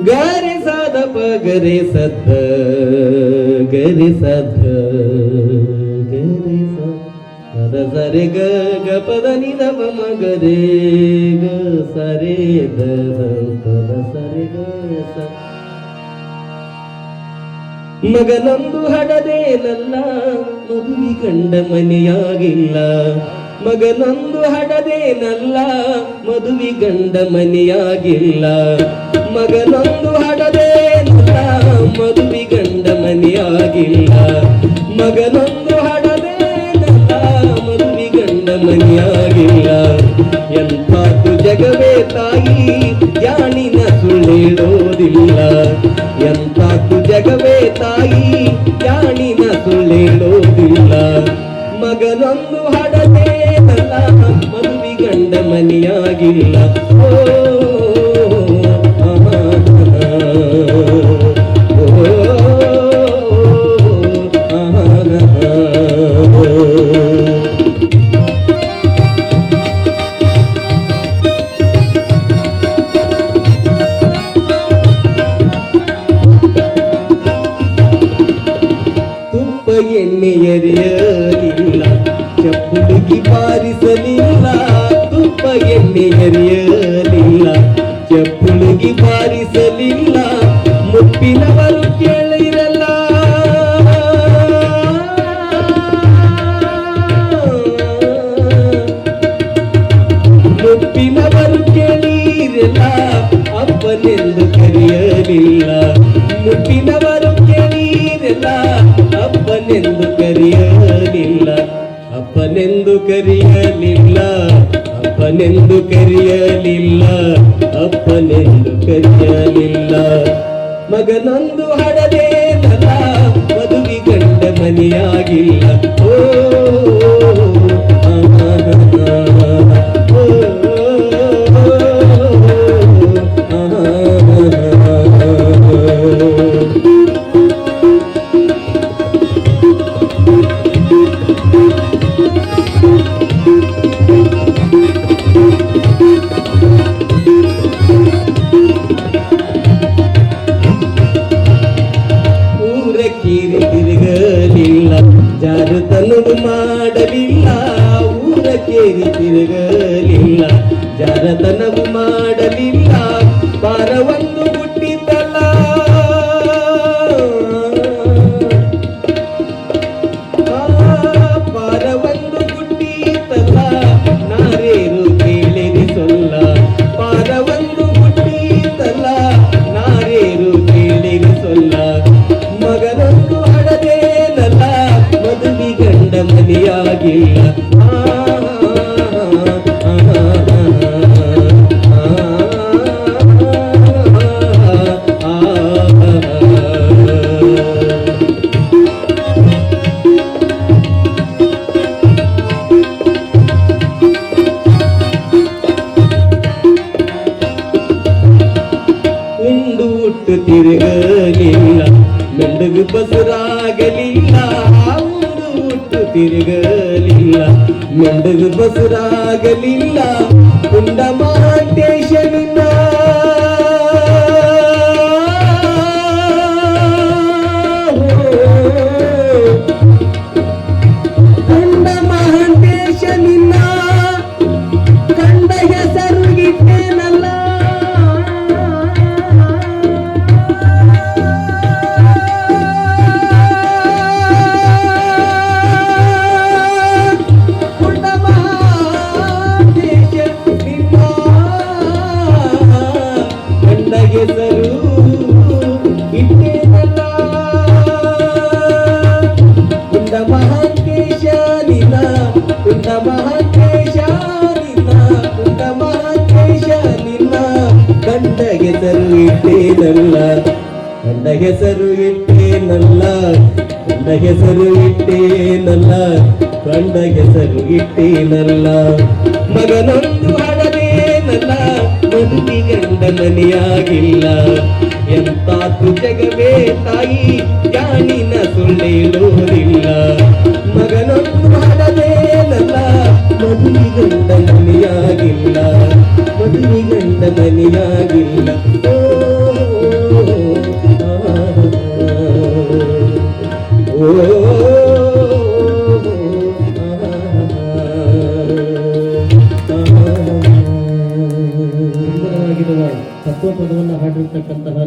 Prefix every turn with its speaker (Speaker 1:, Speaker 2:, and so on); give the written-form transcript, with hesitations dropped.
Speaker 1: ಗಾರಿ ಸಾದ ಪಗರೆ ಸದ್ದ ಗರಿ ಸದ್ದ ಗರಿ ಸದ ಸರೆ ಗ ಗ ಪದ ನಿದ ಪಮ ಗರೆ ಗ ಸರೆ ದ ಪದ ಸರೆ ಗ ಸ ಮಗನೊಂದು ಹಡದೇನಲ್ಲ ಮದುವೆ ಗಂಡ ಮನೆಯಾಗಿಲ್ಲ ಮಗನೊಂದು ಹಡದೇನಲ್ಲ ಮದುವೆ ಗಂಡ ಮನೆಯಾಗಿಲ್ಲ ಮಗನೊಂದು ಹಡದೇನಲ್ಲ ಮದುವೆ ಗಂಡ ಮನೆಯಾಗಿಲ್ಲ ಮಗನೊಂದು ಹಡದೇನಲ್ಲ ಮದುವೆ ಗಂಡ ಮನೆಯಾಗಿಲ್ಲ ಎಂತಾತು ಜಗವೇ ತಾಯಿ ಯಾಣಿನ ಸುಳ್ಳೇಳೋದಿಲ್ಲ ಎಂತಾತು ಜಗವೇ ತಾಯಿ ಯಾಣಿನ ಸುಳ್ಳೇಳೋದಿಲ್ಲ ಮಗನೊಂದು ಹಡದೇನಲ್ಲ ಮದುವೆ ಗಂಡ ಮನೆಯಾಗಿಲ್ಲ ಓ ಎಣ್ಣೆಯರಿಯಲಿಲ್ಲ ಚಪ್ಪುಡುಗಿ ಬಾರಿಸಲಿಲ್ಲ ತುಪ್ಪ ಎಣ್ಣೆಯರಿಯಲಿಲ್ಲ ಚಪ್ಪುಡುಗಿ ಬಾರಿಸಲಿಲ್ಲ ಮುಪ್ಪಿನವರು ಕೇಳಿರಲ್ಲ ಮುಪ್ಪಿನವರು ಕೇಳಿರಲ್ಲ ಅಪ್ಪನೆಂದು ಕರೆಯಲಿಲ್ಲ ಮುಪ್ಪಿನವರು ಕೇಳಿರಲ್ಲ ಅಪ್ಪನೆಂದು ಕರೆಯಲಿಲ್ಲ ಅಪ್ಪನೆಂದು ಕರೆಯಲಿಲ್ಲ ಅಪ್ಪನೆಂದು ಕರೆಯಲಿಲ್ಲ ಅಪ್ಪನೆಂದು ಕರೆಯಲಿಲ್ಲ ಮಗನೊಂದು ಹಡದೇನಲ್ಲ ಮದುವೆ ಗಂಡ ಮನೆಯಾಗಿಲ್ಲ ಓ ಕಿರಿ ತಿರುಗಲಿಲ್ಲ ಜಾರತನವು ಮಾಡಲಿಲ್ಲ ಊರ ಕೇರಿ ತಿರುಗಲಿಲ್ಲ ಜಾರತನವು ಮಾಡಲಿಲ್ಲ ಪಾರವನ್ನು ಹುಟ್ಟಿತಲ್ಲ ಪಾರವನ್ನು ಹುಟ್ಟಿತಲ್ಲ ನಾರೇರು ಕೇಳಿರಿಸಲ್ಲ ಪಾರವನ್ನು ಹುಟ್ಟಿತಲ್ಲ ನಾರೇರು ಕೇಳಿರಿಸಲ್ಲ ಮಗನೊಂದು ಹಡದೇನಲ್ಲ ಮದುವೆ ಗಂಡ ಮನೆಯಾಗಿಲ್ಲ ಉಂಡು ಹುಟ್ಟು ತಿರುಗಲಿಲ್ಲ ಮೆಂಡಗು ಬಸುರಾಗಲಿಲ್ಲ ಉಂಡು ಹುಟ್ಟು ತಿರುಗಲಿಲ್ಲ ಮೆಂಡಗು ಬಸುರಾಗಲಿಲ್ಲ ಉಂಡ ಮಹಾಂತೇಶನಿಂದ ಉಂಡ ಮಹಾಂತೇಶನಿಂದ ಕಂಡ ಹೆಸರು ಇಟ್ಟೇನಲ್ಲ ಹೆಸರು ಇಟ್ಟೇನಲ್ಲ ಕುಂಡ ಮಹಾಂತೇಶ ನಿನ್ನ ಕುಂಡ ಮಹಾಂತೇಶ ನಿನ್ನ ಕುಂಡ ಮಹಾಂತೇಶ ನಿನ್ನ ಕಂಡ ಹೆಸರು ಇಟ್ಟೇನಲ್ಲ ಕಂಡ ಹೆಸರು ಇಟ್ಟೇನಲ್ಲ ಕಂಡ ಹೆಸರು ಇಟ್ಟೇನಲ್ಲ ಕಂಡ ಹೆಸರು ಇಟ್ಟೇನಲ್ಲ ಮಗನೊಂದು ಹಡದೇನಲ್ಲ ಮದುವೆ ಗಂಡ ಮನೆಯಾಗಿಲ್ಲ ಎಂತಾತು ಜಗವೇ ತಾಯಿ ಯಾಣಿನ ಸುಳ್ಳೇಳೋದಿಲ್ಲ ಮಗನೊಂದು ಹಡದೇನಲ್ಲ ಮದುವೆ ಗಂಡ ಮನೆಯಾಗಿಲ್ಲ ಮದುವೆ ಗಂಡ ಮನೆಯಾಗಿಲ್ಲ ಓ
Speaker 2: ಪದವನ್ನು ಹಾಡಿರ್ತಕ್ಕಂತಹ